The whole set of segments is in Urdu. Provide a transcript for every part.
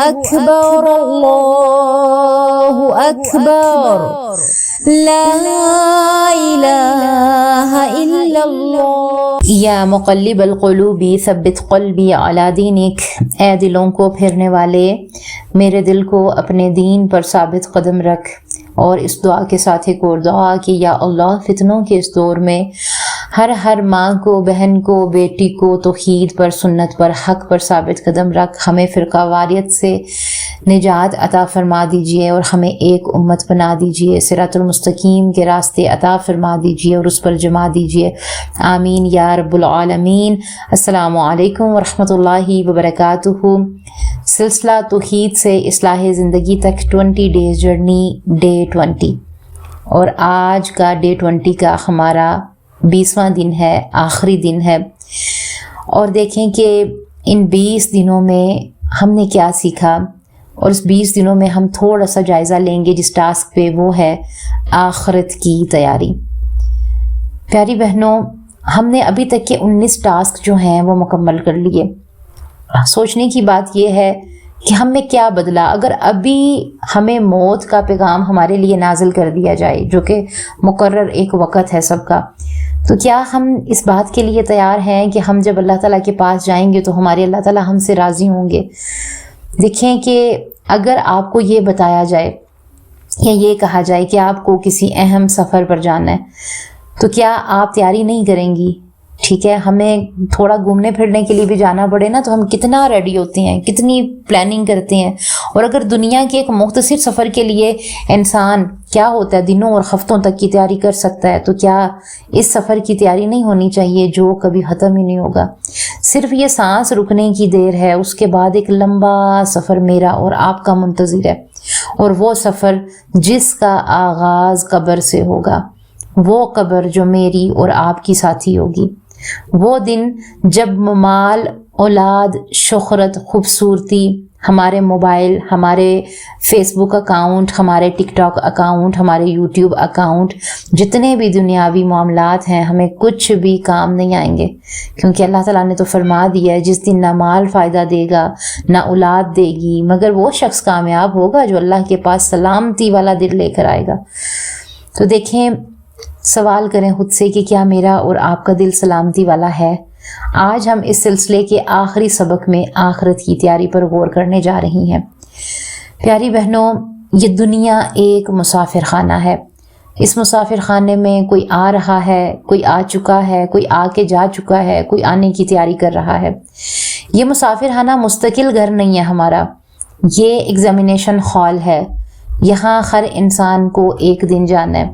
أكبر الله أكبر لا إله إلا الله یا مقلب القلوب ثبت قلبی علی دینک، اے دلوں کو پھرنے والے میرے دل کو اپنے دین پر ثابت قدم رکھ۔ اور اس دعا کے ساتھ ایک اور دعا کہ یا اللہ فتنوں کے اس دور میں ہر ماں کو، بہن کو، بیٹی کو توحید پر، سنت پر، حق پر ثابت قدم رکھ، ہمیں فرقہ واریت سے نجات عطا فرما دیجئے اور ہمیں ایک امت بنا دیجئے، صراط المستقیم کے راستے عطا فرما دیجئے اور اس پر جما دیجئے، آمین یا رب العالمین۔ السلام علیکم ورحمۃ اللہ وبرکاتہ۔ سلسلہ توحید سے اصلاح زندگی تک 20 ڈیز جرنی، ڈے 20، اور آج کا ڈے 20 کا ہمارا 20واں دن ہے، آخری دن ہے۔ اور دیکھیں کہ ان 20 دنوں میں ہم نے کیا سیکھا، اور اس 20 دنوں میں ہم تھوڑا سا جائزہ لیں گے جس ٹاسک پہ، وہ ہے آخرت کی تیاری۔ پیاری بہنوں، ہم نے ابھی تک کے 19 ٹاسک جو ہیں وہ مکمل کر لیے۔ سوچنے کی بات یہ ہے کہ ہم نے کیا بدلا اگر ابھی ہمیں موت کا پیغام ہمارے لیے نازل کر دیا جائے، جو کہ مقرر ایک وقت ہے سب کا، تو کیا ہم اس بات کے لیے تیار ہیں کہ ہم جب اللہ تعالیٰ کے پاس جائیں گے تو ہمارے اللہ تعالیٰ ہم سے راضی ہوں گے؟ دیکھیں کہ اگر آپ کو یہ بتایا جائے یا یہ کہا جائے کہ آپ کو کسی اہم سفر پر جانا ہے، تو کیا آپ تیاری نہیں کریں گی؟ ٹھیک ہے، ہمیں تھوڑا گھومنے پھرنے کے لیے بھی جانا پڑے نا، تو ہم کتنا ریڈی ہوتے ہیں، کتنی پلاننگ کرتے ہیں۔ اور اگر دنیا کے ایک مختصر سفر کے لیے انسان کیا ہوتا ہے دنوں اور ہفتوں تک کی تیاری کر سکتا ہے، تو کیا اس سفر کی تیاری نہیں ہونی چاہیے جو کبھی ختم ہی نہیں ہوگا؟ صرف یہ سانس رکنے کی دیر ہے، اس کے بعد ایک لمبا سفر میرا اور آپ کا منتظر ہے، اور وہ سفر جس کا آغاز قبر سے ہوگا، وہ قبر جو میری اور آپ کی ساتھی ہوگی، وہ دن جب مال، اولاد، شہرت، خوبصورتی، ہمارے موبائل، ہمارے فیس بک اکاؤنٹ، ہمارے ٹک ٹاک اکاؤنٹ، ہمارے یوٹیوب اکاؤنٹ، جتنے بھی دنیاوی معاملات ہیں، ہمیں کچھ بھی کام نہیں آئیں گے، کیونکہ اللہ تعالیٰ نے تو فرما دیا ہے جس دن نہ مال فائدہ دے گا نہ اولاد دے گی، مگر وہ شخص کامیاب ہوگا جو اللہ کے پاس سلامتی والا دل لے کر آئے گا۔ تو دیکھیں، سوال کریں خود سے کہ کیا میرا اور آپ کا دل سلامتی والا ہے؟ آج ہم اس سلسلے کے آخری سبق میں آخرت کی تیاری پر غور کرنے جا رہی ہیں۔ پیاری بہنوں، یہ دنیا ایک مسافر خانہ ہے۔ اس مسافر خانے میں کوئی آ رہا ہے، کوئی آ چکا ہے، کوئی آ کے جا چکا ہے، کوئی آنے کی تیاری کر رہا ہے۔ یہ مسافر خانہ مستقل گھر نہیں ہے ہمارا، یہ ایگزامینیشن ہال ہے۔ یہاں ہر انسان کو ایک دن جانا ہے۔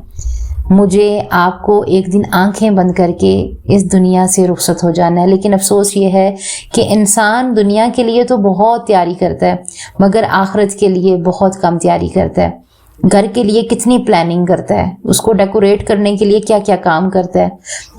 مجھے، آپ کو ایک دن آنکھیں بند کر کے اس دنیا سے رخصت ہو جانا ہے۔ لیکن افسوس یہ ہے کہ انسان دنیا کے لیے تو بہت تیاری کرتا ہے، مگر آخرت کے لیے بہت کم تیاری کرتا ہے۔ گھر کے لیے کتنی پلاننگ کرتا ہے، اس کو ڈیکوریٹ کرنے کے لیے کیا کیا کام کرتا ہے،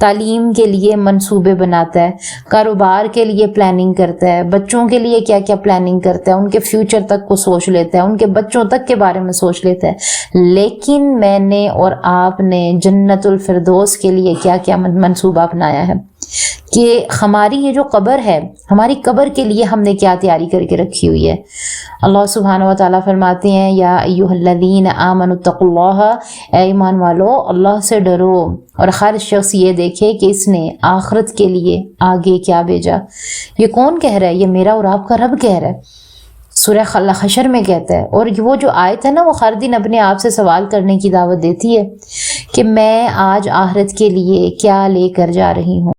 تعلیم کے لیے منصوبے بناتا ہے، کاروبار کے لیے پلاننگ کرتا ہے، بچوں کے لیے کیا کیا پلاننگ کرتا ہے، ان کے فیوچر تک کو سوچ لیتا ہے، ان کے بچوں تک کے بارے میں سوچ لیتا ہے۔ لیکن میں نے اور آپ نے جنت الفردوس کے لیے کیا کیا منصوبہ اپنایا ہے، کہ ہماری یہ جو قبر ہے، ہماری قبر کے لیے ہم نے کیا تیاری کر کے رکھی ہوئی ہے۔ اللہ سبحانہ و تعالیٰ فرماتے ہیں یا ایھا الذین آمنوا اتقوا اللہ، اے ایمان والو اللہ سے ڈرو، اور ہر شخص یہ دیکھے کہ اس نے آخرت کے لیے آگے کیا بھیجا۔ یہ کون کہہ رہا ہے؟ یہ میرا اور آپ کا رب کہہ رہا ہے، سورہ حشر میں کہتا ہے۔ اور وہ جو آیت ہے نا، وہ ہر دن اپنے آپ سے سوال کرنے کی دعوت دیتی ہے کہ میں آج آخرت کے لیے کیا لے کر جا رہی ہوں۔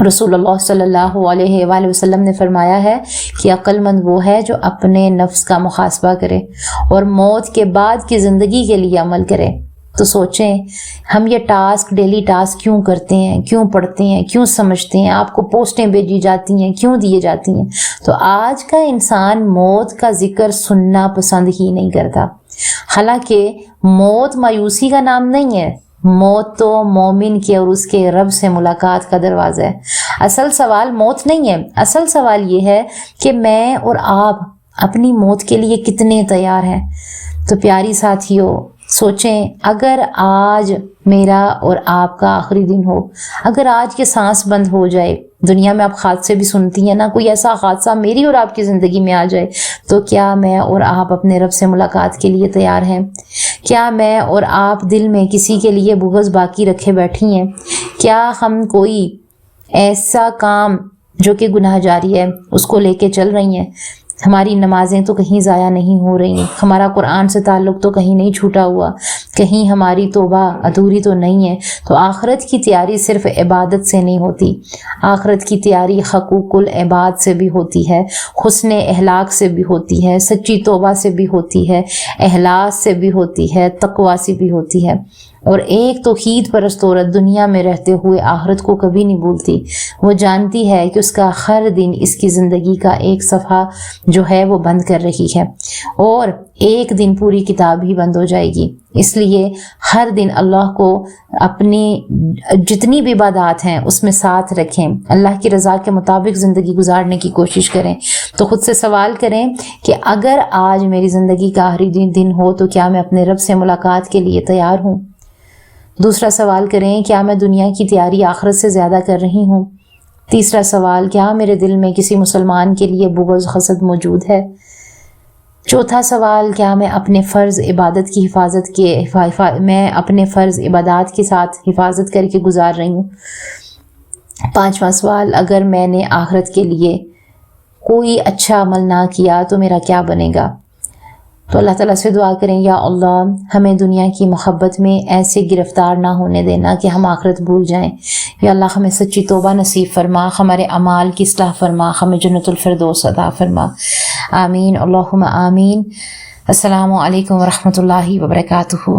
رسول اللہ صلی اللہ علیہ وآلہ وسلم نے فرمایا ہے کہ عقل مند وہ ہے جو اپنے نفس کا محاسبہ کرے اور موت کے بعد کی زندگی کے لیے عمل کرے۔ تو سوچیں، ہم یہ ٹاسک، ڈیلی ٹاسک کیوں کرتے ہیں، کیوں پڑھتے ہیں، کیوں سمجھتے ہیں، آپ کو پوسٹیں بھیجی جاتی ہیں، کیوں دیے جاتی ہیں؟ تو آج کا انسان موت کا ذکر سننا پسند ہی نہیں کرتا۔ حالانکہ موت مایوسی کا نام نہیں ہے، موت تو مومن کے اور اس کے رب سے ملاقات کا دروازہ ہے۔ اصل سوال موت نہیں ہے، اصل سوال یہ ہے کہ میں اور آپ اپنی موت کے لیے کتنے تیار ہیں۔ تو پیاری ساتھیو، سوچیں اگر آج میرا اور آپ کا آخری دن ہو، اگر آج کے سانس بند ہو جائے، دنیا میں آپ حادثے بھی سنتی ہیں نا، کوئی ایسا حادثہ میری اور آپ کی زندگی میں آ جائے، تو کیا میں اور آپ اپنے رب سے ملاقات کے لیے تیار ہیں؟ کیا میں اور آپ دل میں کسی کے لیے بغض باقی رکھے بیٹھی ہیں؟ کیا ہم کوئی ایسا کام جو کہ گناہ جاری ہے اس کو لے کے چل رہی ہیں؟ ہماری نمازیں تو کہیں ضائع نہیں ہو رہی، ہمارا قرآن سے تعلق تو کہیں نہیں چھوٹا ہوا، کہیں ہماری توبہ ادھوری تو نہیں ہے؟ تو آخرت کی تیاری صرف عبادت سے نہیں ہوتی، آخرت کی تیاری حقوق العباد سے بھی ہوتی ہے، حسن اخلاق سے بھی ہوتی ہے، سچی توبہ سے بھی ہوتی ہے، اخلاص سے بھی ہوتی ہے، تقوی سے بھی ہوتی ہے۔ اور ایک توحید پرست عورت دنیا میں رہتے ہوئے آخرت کو کبھی نہیں بھولتی، وہ جانتی ہے کہ اس کا ہر دن اس کی زندگی کا ایک صفحہ جو ہے وہ بند کر رہی ہے، اور ایک دن پوری کتاب ہی بند ہو جائے گی۔ اس لیے ہر دن اللہ کو اپنی جتنی بھی عبادات ہیں اس میں ساتھ رکھیں، اللہ کی رضا کے مطابق زندگی گزارنے کی کوشش کریں۔ تو خود سے سوال کریں کہ اگر آج میری زندگی کا آخری دن ہو تو کیا میں اپنے رب سے ملاقات کے لیے تیار ہوں؟ دوسرا سوال کریں، کیا میں دنیا کی تیاری آخرت سے زیادہ کر رہی ہوں؟ تیسرا سوال، کیا میرے دل میں کسی مسلمان کے لیے بغض حسد موجود ہے؟ چوتھا سوال، کیا میں اپنے فرض عبادت کی میں اپنے فرض عبادات کے ساتھ حفاظت کر کے گزار رہی ہوں؟ پانچواں سوال، اگر میں نے آخرت کے لیے کوئی اچھا عمل نہ کیا تو میرا کیا بنے گا؟ تو اللہ تعالیٰ سے دعا کریں، یا اللہ ہمیں دنیا کی محبت میں ایسے گرفتار نہ ہونے دینا کہ ہم آخرت بھول جائیں۔ یا اللہ ہمیں سچی توبہ نصیب فرما، ہمارے اعمال کی اصلاح فرما، ہمیں جنت الفردوس عطا فرما، آمین اللہم آمین۔ السلام علیکم ورحمۃ اللہ وبرکاتہ۔